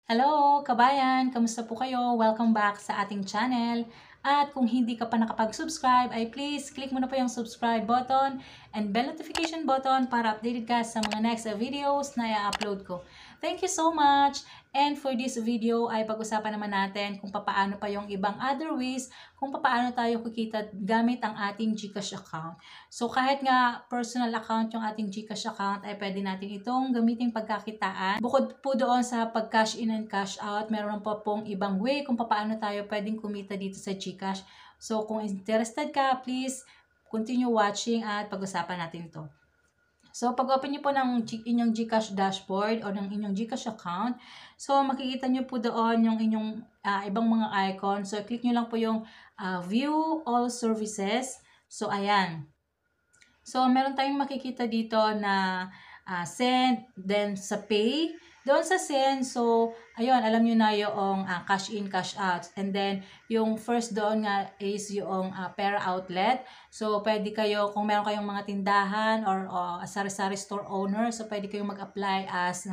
Hello, kabayan! Kamusta po kayo? Welcome back sa ating channel. At kung hindi ka pa nakapag-subscribe, ay please click mo na po yung subscribe button and bell notification button para updated ka sa mga next videos na i-upload ko. Thank you so much! And for this video ay pag-usapan naman natin kung paano pa yung ibang other ways kung paano tayo kikita gamit ang ating GCash account. So kahit nga personal account yung ating GCash account ay pwede natin itong gamitin pagkakitaan. Bukod po doon sa pag-cash in and cash out, meron pa pong ibang way kung paano tayo pwedeng kumita dito sa GCash. So kung interested ka, please continue watching at pag-usapan natin ito. So, pag-open nyo po ng inyong GCash dashboard o ng inyong GCash account, so makikita nyo po doon yung inyong ibang mga icon. So, click nyo lang po yung View All Services. So, ayan. So, meron tayong makikita dito na send, then sa pay. Doon sa send, so, ayun, alam nyo na yung cash in, cash out. And then, yung first doon nga is yung pera outlet. So, pwede kayo, kung meron kayong mga tindahan or sari-sari store owner, so pwede kayong mag-apply as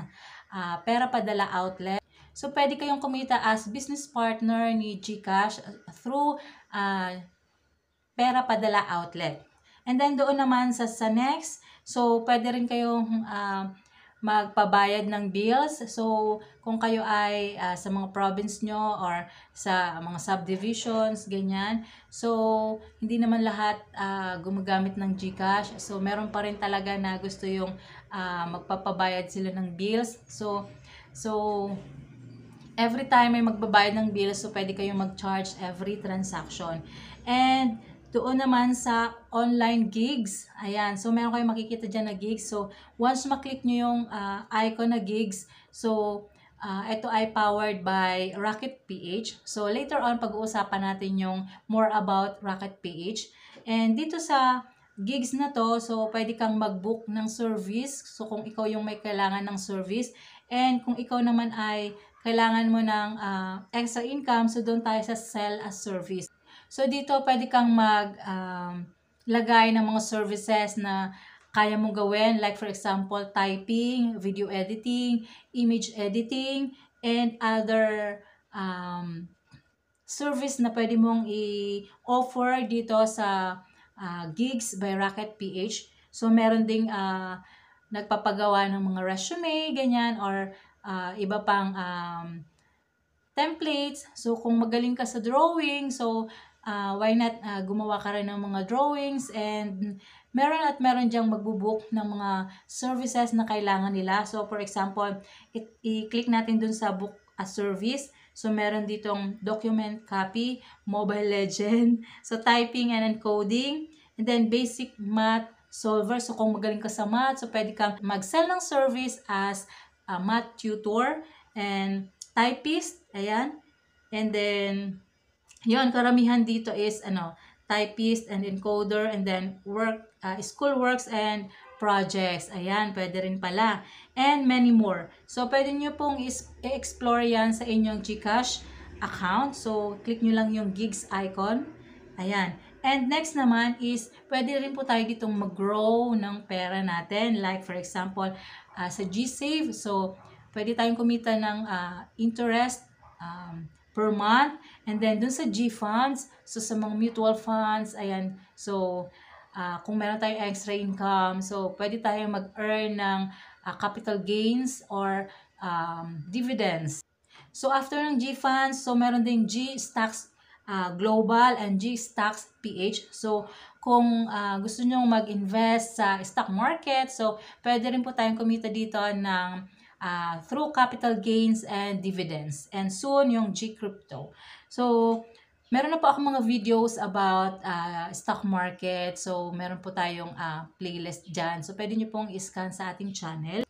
pera padala outlet. So, pwede kayong kumita as business partner ni GCash through pera padala outlet. And then, doon naman sa next, so, pwede rin kayong magpabayad ng bills. So, kung kayo ay sa mga province nyo or sa mga subdivisions, ganyan. So, hindi naman lahat gumagamit ng GCash. So, meron pa rin talaga na gusto yung magpapabayad sila ng bills. So, every time may magbabayad ng bills, so pwede kayong mag-charge every transaction. And, doon naman sa online gigs. Ayan. So, meron kayong makikita dyan na gigs. So, once maklik nyo yung icon na gigs, so, ito ay powered by Rocket PH. So, later on, pag-uusapan natin yung more about Rocket PH. And dito sa gigs na to, so, pwede kang mag-book ng service. So, kung ikaw yung may kailangan ng service. And kung ikaw naman ay kailangan mo ng extra income, so doon tayo sa sell as service. So, dito pwede kang lagay ng mga services na kaya mong gawin. Like for example, typing, video editing, image editing, and other service na pwede mong i-offer dito sa Gigs by Rocket PH. So, meron ding nagpapagawa ng mga resume, ganyan, or iba pang templates. So, kung magaling ka sa drawing, so, why not gumawa ka rin ng mga drawings, and meron diyang magbubook ng mga services na kailangan nila. So, for example, i-click natin dun sa book a service. So, meron ditong document copy, Mobile Legend, so typing and encoding, and then basic math solver. So, kung magaling ka sa math, so pwede kang mag-sell ng service as a math tutor and typist. Ayan. And then, yun, karamihan dito is typist and encoder, and then school works and projects. Ayan, pwede rin pala. And many more. So, pwede nyo pong i-explore yan sa inyong GCash account. So, click nyo lang yung gigs icon. Ayan. And next naman is, pwede rin po tayo ditong mag-grow ng pera natin. Like, for example, sa GSave. So, pwede tayong kumita ng interest per month. And then, dun sa G-Funds, so sa mga mutual funds, ayan, so, kung meron tayong extra income, so, pwede tayong mag-earn ng capital gains or dividends. So, after ng G-Funds, so, meron ding G-Stocks Global and G-Stocks PH. So, kung gusto nyo mag-invest sa stock market, so, pwede rin po tayong kumita dito ng through capital gains and dividends. And soon, yung G-Crypto. So, meron na po ako mga videos about stock market. So, meron po tayong playlist dyan. So, pwede nyo pong i-scan sa ating channel.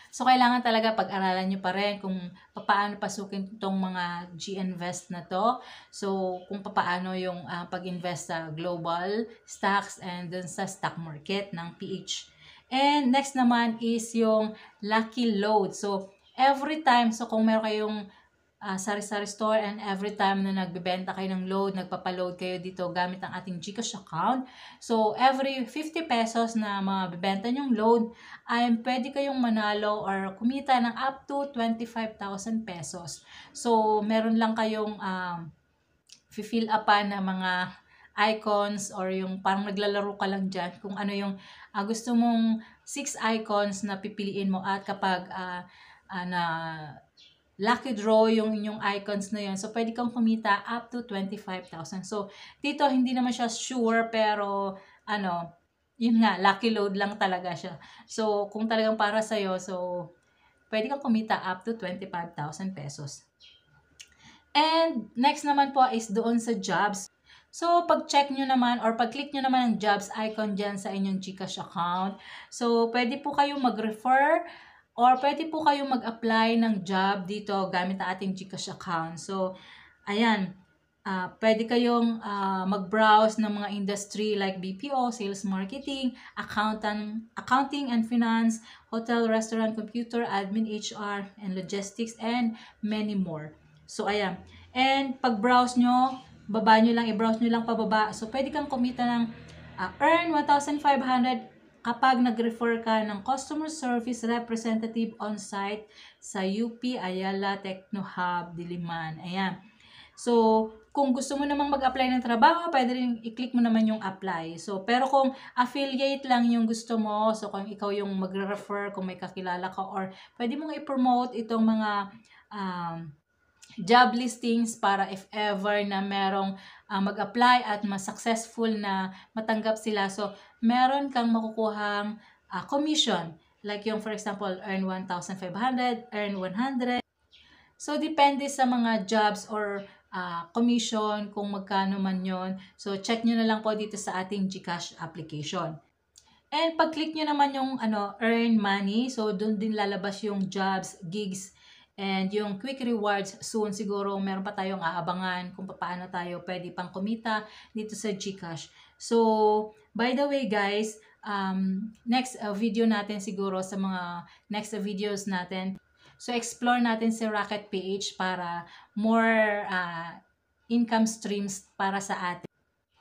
So, kailangan talaga pag-aralan nyo pa rin kung paano pasukin itong mga G-Invest na to. So, kung paano yung pag-invest sa global stocks and dun sa stock market ng PH. And next naman is yung lucky load. So, every time, so kung meron kayong sari-sari store, and every time na nagbebenta kayo ng load, nagpapaload kayo dito gamit ang ating GCash account. So, every 50 pesos na mabibenta nyong load, ay pwede kayong manalo or kumita ng up to 25,000 pesos. So, meron lang kayong fill upan na mga icons or yung parang naglalaro ka lang dyan kung ano yung gusto mong 6 icons na pipiliin mo, at kapag na lucky draw yung inyong icons na yun, so pwede kang kumita up to 25,000. So dito hindi naman siya sure, pero yun nga, lucky load lang talaga siya. So kung talagang para sa'yo, so pwede kang kumita up to 25,000 pesos. And next naman po is doon sa jobs. So, pag-check nyo naman or pag-click nyo naman ang jobs icon dyan sa inyong GCash account. So, pwede po kayong mag-refer or pwede po kayong mag-apply ng job dito gamit ang ating GCash account. So, ayan. Pwede kayong mag-browse ng mga industry like BPO, sales marketing, accounting and finance, hotel, restaurant, computer, admin, HR, and logistics, and many more. So, ayan. And pag-browse nyo, i-browse nyo lang pababa. So, pwede kang kumita ng earn 1,500 kapag nag-refer ka ng customer service representative on-site sa UP Ayala Techno Hub, Diliman. Ayan. So, kung gusto mo namang mag-apply ng trabaho, pwede rin i-click mo naman yung apply. So, pero kung affiliate lang yung gusto mo, so kung ikaw yung magre-refer, kung may kakilala ka, or pwede mong i-promote itong mga job listings para if ever na merong mag-apply at mas-successful na matanggap sila. So, meron kang makukuhang commission. Like yung for example, earn 1,500, earn 100. So, depende sa mga jobs or commission kung magkano man yon. So, check nyo na lang po dito sa ating GCash application. And pag-click nyo naman yung earn money, so doon din lalabas yung jobs, gigs, and yung quick rewards. Soon siguro meron pa tayong aabangan kung paano tayo pwede pang kumita dito sa GCash. So, by the way guys, next video natin siguro sa mga next videos natin, so explore natin si Rocket PH para more income streams para sa atin.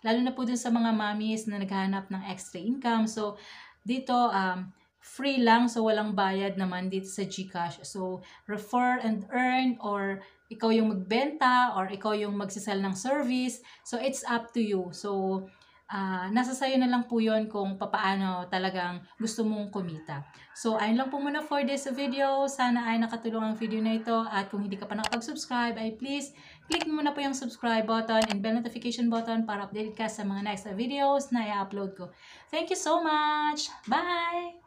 Lalo na po dun sa mga mommies na naghahanap ng extra income. So, dito, free lang. So, walang bayad naman dito sa GCash. So, refer and earn, or ikaw yung magbenta, or ikaw yung magsisell ng service. So, it's up to you. So, nasa sayo na lang po yun kung papaano talagang gusto mong kumita. So, ayun lang po muna for this video. Sana ay nakatulong ang video na ito. At kung hindi ka pa nakapag-subscribe, ay please click mo na po yung subscribe button and bell notification button para update ka sa mga next videos na i-upload ko. Thank you so much! Bye!